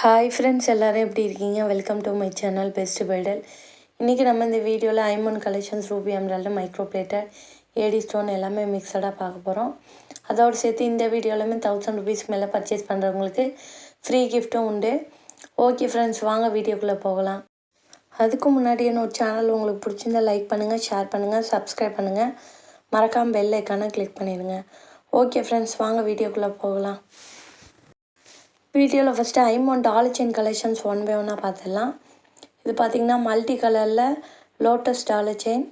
Hi friends, எல்லோரும் எப்படி இருக்கீங்க? Welcome to my channel best bridal. இன்றைக்கி நம்ம இந்த வீடியோவில் ஐமோன் collections, ruby emerald, micro plated, AD stone எல்லாமே மிக்சடாக பார்க்க போகிறோம். அதோடு சேர்த்து இந்த வீடியோவிலுமே 1000 ருபீஸ்க்கு மேலே பர்ச்சேஸ் பண்ணுறவங்களுக்கு ஃப்ரீ கிஃப்ட்டும் உண்டு. ஓகே ஃப்ரெண்ட்ஸ், வாங்க வீடியோக்குள்ளே போகலாம். அதுக்கு முன்னாடி என்னோட சேனல் உங்களுக்கு பிடிச்சிருந்தால் லைக் பண்ணுங்கள், ஷேர் பண்ணுங்கள், சப்ஸ்கிரைப் பண்ணுங்கள், மறக்காமல் பெல் ஐக்கானை கிளிக் பண்ணிடுங்க. ஓகே ஃப்ரெண்ட்ஸ், வாங்க வீடியோக்குள்ளே போகலாம். வீடியோவில் ஃபஸ்ட்டு ஐமோன் dollar chain collections one by ஒன்னாக பார்த்துடலாம். இது பார்த்திங்கன்னா மல்டி கலரில் லோட்டஸ் டாலர் செயின்.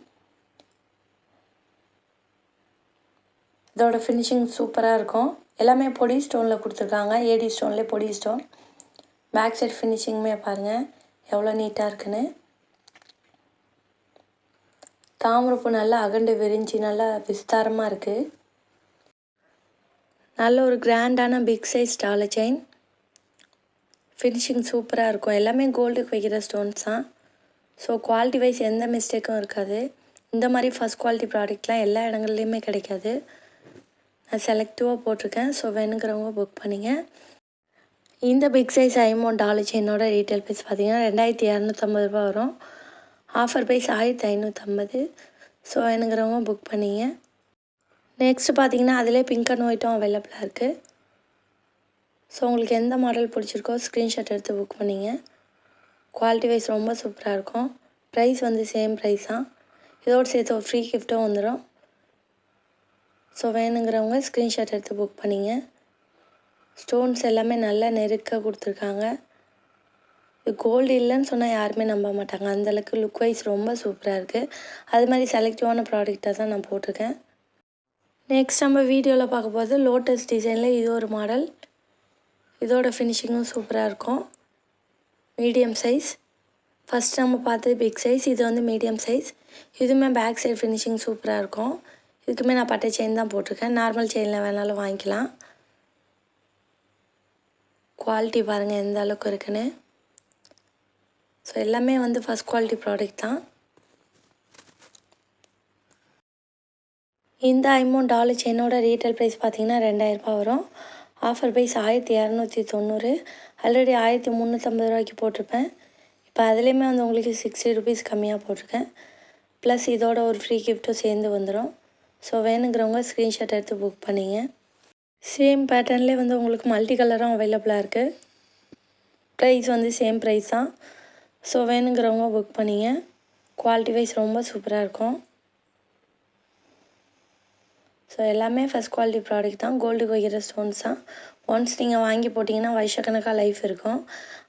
இதோட ஃபினிஷிங் சூப்பராக இருக்கும். எல்லாமே பொடி ஸ்டோனில் கொடுத்துருக்காங்க. ஏடி ஸ்டோன்லேயே பொடி ஸ்டோன். பேக் சைட் ஃபினிஷிங்குமே பாருங்கள் எவ்வளோ நீட்டாக இருக்குன்னு. தாமரைப்பூ நல்லா அகண்டு விரிஞ்சு நல்லா விஸ்தாரமாக இருக்குது. நல்ல ஒரு கிராண்டான big size dollar chain. Finishing சூப்பராக இருக்கும். எல்லாமே கோல்டுக்கு வைக்கிற ஸ்டோன்ஸ் தான். ஸோ குவாலிட்டி வைஸ் எந்த மிஸ்டேக்கும் இருக்காது. இந்த மாதிரி ஃபஸ்ட் குவாலிட்டி ப்ராடக்ட்லாம் எல்லா இடங்கள்லையுமே கிடைக்காது. நான் செலக்டிவாக போட்டிருக்கேன். ஸோ வேணுங்கிறவங்க புக் பண்ணிங்க. இந்த பிக் சைஸ் ஐமோன் டாலர் செயினோட ரீட்டைல் ப்ரைஸ் பார்த்திங்கன்னா 2250 ரூபா வரும். Offer price 1550. ஸோ வேணுங்கிறவங்க புக் பண்ணிங்க. நெக்ஸ்ட்டு பார்த்திங்கன்னா அதிலே பிங்க் அண்ட் ஒயிட்டும் அவைலபிளாக இருக்குது. ஸோ உங்களுக்கு எந்த மாடல் பிடிச்சிருக்கோ ஸ்க்ரீன்ஷாட் எடுத்து புக் பண்ணிங்க. குவாலிட்டி வைஸ் ரொம்ப சூப்பராக இருக்கும். ப்ரைஸ் வந்து சேம் ப்ரைஸ் தான். இதோடு சேர்த்து ஒரு ஃப்ரீ கிஃப்ட்டும் வந்துடும். ஸோ வேணுங்கிறவங்க ஸ்க்ரீன்ஷாட் எடுத்து புக் பண்ணிங்க. ஸ்டோன்ஸ் எல்லாமே நல்லா நெருக்க கொடுத்துருக்காங்க. இது கோல்டு இல்லைன்னு சொன்னால் யாருமே நம்ப மாட்டாங்க. அந்தளவுக்கு லுக் வைஸ் ரொம்ப சூப்பராக இருக்குது. அது மாதிரி செலக்டிவான ப்ராடக்டாக தான் நான் போட்டிருக்கேன். நெக்ஸ்ட் நம்ம வீடியோவில் பார்க்க போகிறது லோட்டஸ் டிசைனில் இது ஒரு மாடல். இதோட ஃபினிஷிங்கும் சூப்பராக இருக்கும். Medium size. ஃபஸ்ட் நம்ம பார்த்தது பிக் சைஸ், இது வந்து மீடியம் சைஸ். இதுவுமே பேக் சைடு ஃபினிஷிங் சூப்பராக இருக்கும். இதுக்குமே நான் பட்டை செயின் தான் போட்டிருக்கேன். நார்மல் செயினில் வேணாலும் வாங்கிக்கலாம். குவாலிட்டி பாருங்கள் எந்த அளவுக்கு இருக்குன்னு. ஸோ எல்லாமே வந்து ஃபஸ்ட் குவாலிட்டி ப்ராடக்ட் தான். இந்த ஐமோன் டாலர் செயினோட ரீட்டைல் ப்ரைஸ் பார்த்திங்கன்னா 2000 ரூபா வரும். Offer price 1290. ஆல்ரெடி 1350 ரூபாய்க்கு போட்டிருப்பேன். இப்போ அதுலேயுமே வந்து உங்களுக்கு 60 ருபீஸ் கம்மியாக போட்டிருக்கேன். ப்ளஸ் இதோட ஒரு ஃப்ரீ கிஃப்ட்டும் சேர்ந்து வந்துடும். ஸோ வேணுங்கிறவங்க ஸ்க்ரீன்ஷாட் எடுத்து புக் பண்ணிங்க. சேம் பேட்டர்ன்லேயே வந்து உங்களுக்கு மல்டி கலரும் அவைலபிளாக இருக்குது. ப்ரைஸ் வந்து சேம் ப்ரைஸ் தான். ஸோ வேணுங்கிறவங்க புக் பண்ணிங்க. குவாலிட்டி வைஸ் ரொம்ப சூப்பராக இருக்கும். ஸோ எல்லாமே ஃபஸ்ட் குவாலிட்டி ப்ராடக்ட் தான். கோல்டுக்கு வைக்கிற ஸ்டோன்ஸ் தான். ஒன்ஸ் நீங்கள் வாங்கி போட்டிங்கன்னா வருஷக்கணக்காக லைஃப் இருக்கும்.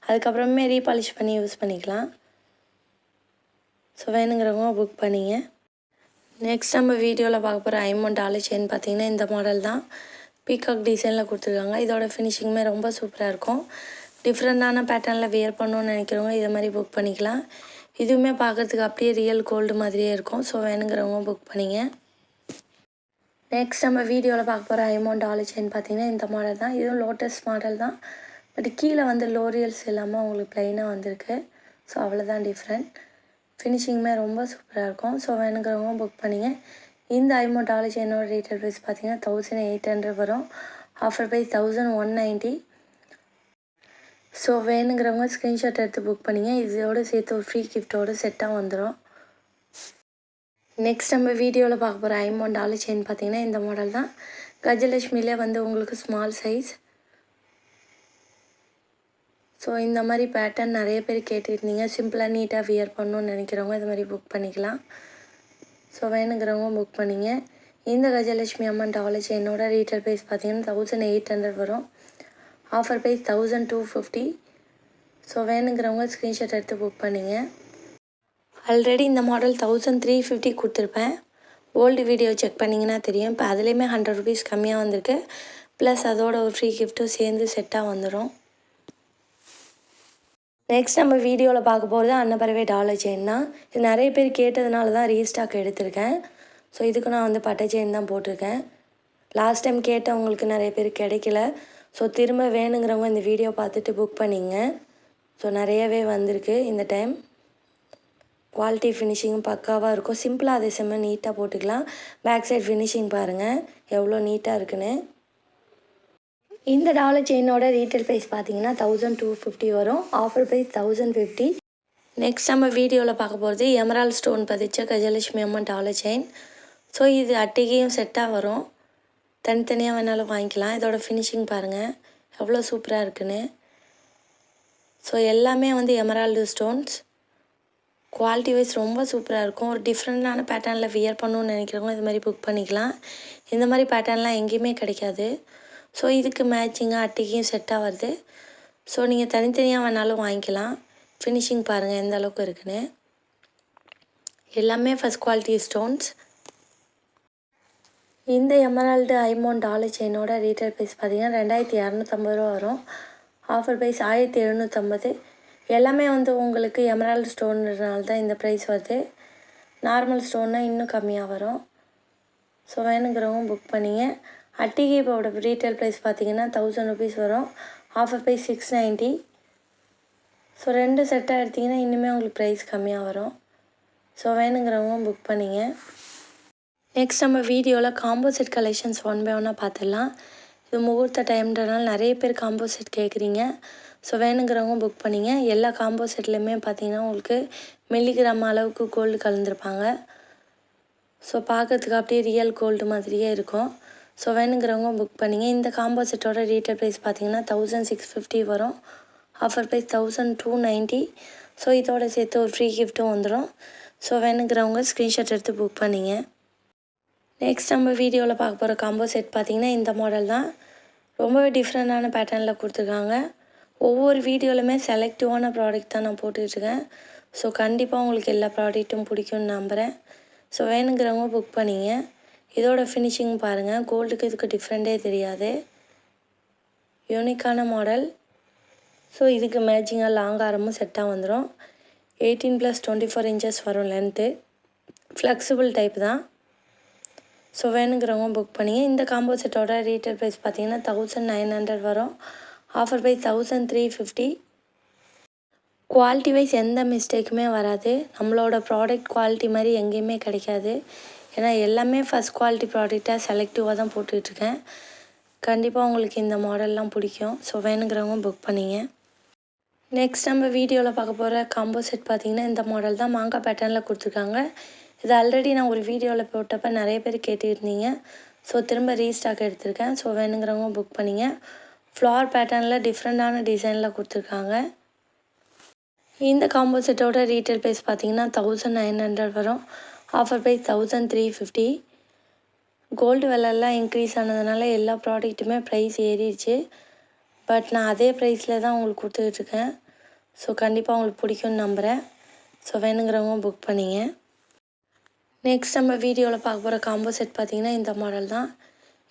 அதுக்கப்புறமே ரீபாலிஷ் பண்ணி யூஸ் பண்ணிக்கலாம். ஸோ வேணுங்கிறவங்க புக் பண்ணிங்க. நெக்ஸ்ட் நம்ம வீடியோவில் பார்க்க போகிற ஐமோன் டாலர் செயின் பார்த்திங்கன்னா இந்த மாடல் தான். பீகாக் டிசைனில் கொடுத்துருக்காங்க. இதோட ஃபினிஷிங்குமே ரொம்ப சூப்பராக இருக்கும். டிஃப்ரெண்ட்டான பேட்டர்னில் வியர் பண்ணணுன்னு நினைக்கிறவங்க இதை மாதிரி புக் பண்ணிக்கலாம். இதுவுமே பார்க்குறதுக்கு அப்படியே ரியல் கோல்டு மாதிரியே இருக்கும். ஸோ வேணுங்கிறவங்க புக் பண்ணிங்க. நெக்ஸ்ட் நம்ம வீடியோவில் பார்க்க போகிற ஐமோன் டாலர் செயின் பார்த்திங்கன்னா இந்த மாடல் தான். இதுவும் லோட்டஸ் மாடல் தான். பட் கீழே வந்து லோரியல்ஸ் இல்லாமல் உங்களுக்கு ப்ளைனாக வந்திருக்கு. ஸோ அவ்வளோதான் டிஃப்ரெண்ட். ஃபினிஷிங்குமே ரொம்ப சூப்பராக இருக்கும். ஸோ வேணுங்கிறவங்க புக் பண்ணிங்க. இந்த ஐமோன் டாலர் செயினோட ரீட்டைல் ப்ரைஸ் பார்த்திங்கன்னா 1800 வரும். Offer price 1190. ஸோ வேணுங்கிறவங்க ஸ்க்ரீன்ஷாட் எடுத்து புக் பண்ணிங்க. இதோடு சேர்த்து ஒரு ஃப்ரீ கிஃப்ட்டோடு செட்டாக வந்துடும். நெக்ஸ்ட் நம்ம வீடியோவில் பார்க்க போகிற ஐமோன் டாலர் செயின் பார்த்திங்கன்னா இந்த மாடல் தான். கஜலட்சுமியிலே வந்து உங்களுக்கு ஸ்மால் சைஸ். ஸோ இந்த மாதிரி பேட்டர்ன் நிறைய பேர் கேட்டுருந்தீங்க. சிம்பிளாக நீட்டாக வியர் பண்ணணுன்னு நினைக்கிறவங்க இது மாதிரி புக் பண்ணிக்கலாம். ஸோ வேணுங்கிறவங்க புக் பண்ணிங்க. இந்த கஜலட்சுமி அம்மன் டாலர் செயினோட ரீட்டைல் ப்ரைஸ் பார்த்திங்கன்னா 1800 வரும். Offer price 1250. ஸோ வேணுங்கிறவங்க ஸ்க்ரீன்ஷாட் எடுத்து புக் பண்ணிங்க. ஆல்ரெடி இந்த மாடல் 1350 கொடுத்துருப்பேன். ஓல்டு வீடியோ செக் பண்ணிங்கன்னா தெரியும். இப்போ அதுலேயுமே 100 ருபீஸ் கம்மியாக வந்திருக்கு. ப்ளஸ் அதோட ஒரு ஃப்ரீ கிஃப்ட்டும் சேர்ந்து செட்டாக வந்துடும். நெக்ஸ்ட் நம்ம வீடியோவில் பார்க்க போகிறது அன்னப்பறவை டாலர் செயின் தான். இது நிறைய பேர் கேட்டதுனால தான் ரீஸ்டாக் எடுத்திருக்கேன். ஸோ இதுக்கு நான் வந்து பட்டை செயின் தான் போட்டிருக்கேன். லாஸ்ட் டைம் கேட்டவங்களுக்கு நிறைய பேர் கிடைக்கல. ஸோ திரும்ப வேணுங்கிறவங்க இந்த வீடியோ பார்த்துட்டு புக் பண்ணிங்க. ஸோ நிறையவே வந்திருக்கு இந்த டைம். குவாலிட்டி ஃபினிஷிங்கும் பக்காவாக இருக்கும். சிம்பிளாக அதே சமயம் நீட்டாக போட்டுக்கலாம். பேக் சைட் ஃபினிஷிங் பாருங்கள் எவ்வளோ நீட்டாக இருக்குன்னு. இந்த டாலர் செயினோட ரீட்டைல் ப்ரைஸ் பார்த்தீங்கன்னா 1250 வரும். Offer price 1050. நெக்ஸ்ட் நம்ம வீடியோவில் பார்க்க போகிறது emerald stone பதிச்ச Gajalakshmi Amman dollar chain. So இது அட்டிகையும் செட்டாக வரும். தனித்தனியாக வேணாலும் வாங்கிக்கலாம். இதோட ஃபினிஷிங் பாருங்கள் எவ்வளோ சூப்பராக இருக்குன்னு. ஸோ எல்லாமே வந்து எமரால்டு ஸ்டோன்ஸ். குவாலிட்டி வைஸ் ரொம்ப சூப்பராக இருக்கும். ஒரு டிஃப்ரெண்ட்டான பேட்டர்னில் வியர் பண்ணணுன்னு நினைக்கிறவங்க இது மாதிரி புக் பண்ணிக்கலாம். இந்த மாதிரி பேட்டர்ன்லாம் எங்கேயுமே கிடைக்காது. ஸோ இதுக்கு மேட்சிங்காக அட்டிகையும் செட்டாக வருது. ஸோ நீங்கள் தனித்தனியாக வேணாலும் வாங்கிக்கலாம். ஃபினிஷிங் பாருங்கள் எந்த அளவுக்கு இருக்குன்னு. எல்லாமே ஃபஸ்ட் குவாலிட்டி ஸ்டோன்ஸ். இந்த எமரால்டு ஐமோன் டாலர் செயினோட ரீட்டைல் ப்ரைஸ் பார்த்தீங்கன்னா 2250 ரூபா வரும். Offer price 1750. எல்லாமே வந்து உங்களுக்கு எமரால்டு ஸ்டோன்றதுனால தான் இந்த ப்ரைஸ் வருது. நார்மல் ஸ்டோன்னால் இன்னும் கம்மியாக வரும். ஸோ வேணுங்கிறவங்க புக் பண்ணிங்க. அட்டிகையோட ரீட்டைல் ப்ரைஸ் பார்த்தீங்கன்னா 1000 ருபீஸ் வரும். Offer price 690. ஸோ 2 செட்டாக எடுத்திங்கன்னா இன்னுமே உங்களுக்கு ப்ரைஸ் கம்மியாக வரும். ஸோ வேணுங்கிறவங்க புக் பண்ணிங்க. நெக்ஸ்ட் நம்ம வீடியோவில் combo set collections one by ஒன்னாக பார்த்துடலாம். இது முகூர்த்த டைம்ன்றனால நிறைய பேர் காம்போ செட் கேட்குறீங்க. ஸோ வேணுங்கிறவங்க புக் பண்ணிங்க. எல்லா காம்போ செட்லேயுமே பார்த்தீங்கன்னா உங்களுக்கு மில்லிகிராம் அளவுக்கு கோல்டு கலந்துருப்பாங்க. ஸோ பார்க்கறதுக்கு அப்படியே ரியல் கோல்டு மாதிரியே இருக்கும். ஸோ வேணுங்கிறவங்க புக் பண்ணிங்க. இந்த காம்போ செட்டோட ரீட்டைல் ப்ரைஸ் பார்த்தீங்கன்னா 1650 வரும். Offer price 1290. ஸோ இதோட சேர்த்து ஒரு ஃப்ரீ கிஃப்ட்டும் வந்துடும். ஸோ வேணுங்கிறவங்க ஸ்க்ரீன்ஷாட் எடுத்து புக் பண்ணிங்க. நெக்ஸ்ட் நம்ம வீடியோவில் பார்க்க போகிற காம்போ செட் பார்த்திங்கன்னா இந்த மாடல் தான். ரொம்பவே டிஃப்ரெண்ட்டான பேட்டர்னில் கொடுத்துருக்காங்க. ஒவ்வொரு வீடியோலையுமே செலக்டிவான ப்ராடக்ட் தான் நான் போட்டுட்ருக்கேன். ஸோ கண்டிப்பாக உங்களுக்கு எல்லா ப்ராடக்ட்டும் பிடிக்கும்னு நம்புகிறேன். ஸோ வேணுங்கிறவங்க புக் பண்ணிங்க. இதோட ஃபினிஷிங் பாருங்கள். கோல்டுக்கு இதுக்கு டிஃப்ரெண்ட்டே தெரியாது. யூனிக்கான மாடல். ஸோ இதுக்கு மேட்சிங்காக லாங் ஆரமும் செட்டாக வந்துடும். 18+24 இன்ச்சஸ் வரும் லென்த்து. ஃப்ளெக்சிபிள் டைப் தான். ஸோ வேணுங்கிறவங்க புக் பண்ணிங்க. இந்த காம்போ செட்டோட ரீட்டைல் ப்ரைஸ் பார்த்தீங்கன்னா 1900 வரும். Offer price 1350. குவாலிட்டி வைஸ் எந்த மிஸ்டேக்குமே வராது. நம்மளோட ப்ராடக்ட் குவாலிட்டி மாதிரி எங்கேயுமே கிடைக்காது. ஏன்னா எல்லாமே ஃபஸ்ட் குவாலிட்டி ப்ராடக்டாக செலக்டிவாக தான் போட்டுட்ருக்கேன். கண்டிப்பாக உங்களுக்கு இந்த மாடல்லாம் பிடிக்கும். ஸோ வேணுங்கிறவங்க புக் பண்ணிங்க. நெக்ஸ்ட் நம்ம வீடியோவில் பார்க்க போகிற காம்போ செட் பார்த்திங்கன்னா இந்த மாடல் தான். மாங்காய் பேட்டர்னில் கொடுத்துருக்காங்க. இது ஆல்ரெடி நான் ஒரு வீடியோவில் போட்டப்போ நிறைய பேர் கேட்டுருந்தீங்க. ஸோ திரும்ப ரீஸ்டாக் எடுத்திருக்கேன். ஸோ வேணுங்கிறவங்க புக் பண்ணிங்க. ஃப்ளார் பேட்டர்னில் டிஃப்ரெண்ட்டான டிசைனில் கொடுத்துருக்காங்க. இந்த காம்போ செட்டோட ரீட்டைல் ப்ரைஸ் பார்த்தீங்கன்னா 1900 வரும். Offer price 1350. கோல்டு விலைலாம் இன்க்ரீஸ் ஆனதுனால எல்லா ப்ராடக்ட்டுமே ப்ரைஸ் ஏறிடுச்சு. பட் நான் அதே ப்ரைஸில் தான் உங்களுக்கு கொடுத்துட்ருக்கேன். ஸோ கண்டிப்பாக உங்களுக்கு பிடிக்கும்னு நம்புகிறேன். ஸோ வேணுங்கிறவங்க புக் பண்ணிங்க. நெக்ஸ்ட் நம்ம வீடியோவில் பார்க்க போகிற காம்போ செட் பார்த்திங்கன்னா இந்த மாடல் தான்.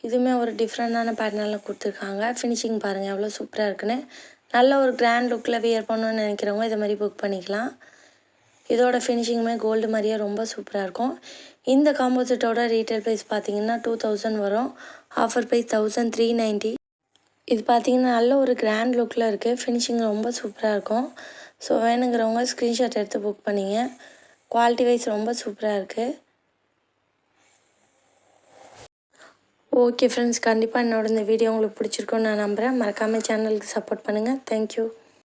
இதுவுமே ஒரு டிஃப்ரெண்ட்டான பேட்டர்னில் கொடுத்துருக்காங்க. ஃபினிஷிங் பாருங்கள் எவ்வளோ சூப்பராக இருக்குன்னு. நல்ல ஒரு கிராண்ட் லுக்கில் வியர் பண்ணணுன்னு நினைக்கிறவங்க இதை மாதிரி புக் பண்ணிக்கலாம். இதோட ஃபினிஷிங்குமே கோல்டு மாதிரியே ரொம்ப சூப்பராக இருக்கும். இந்த காம்போ செட்டோட ரீட்டைல் ப்ரைஸ் பார்த்திங்கன்னா 2000 வரும். Offer price 1390. இது பார்த்திங்கன்னா நல்ல ஒரு கிராண்ட் லுக்கில் இருக்குது. ஃபினிஷிங் ரொம்ப சூப்பராக இருக்கும். ஸோ வேணுங்கிறவங்க ஸ்க்ரீன்ஷாட் எடுத்து புக் பண்ணிங்க. குவாலிட்டி வைஸ் ரொம்ப சூப்பராக இருக்குது. ஓகே ஃப்ரெண்ட்ஸ், கண்டிப்பாக என்னோட இந்த வீடியோ உங்களுக்கு பிடிச்சிருக்குன்னு நான் நம்புகிறேன். மறக்காமல் சேனலுக்கு சப்போர்ட் பண்ணுங்கள். தேங்க்யூ.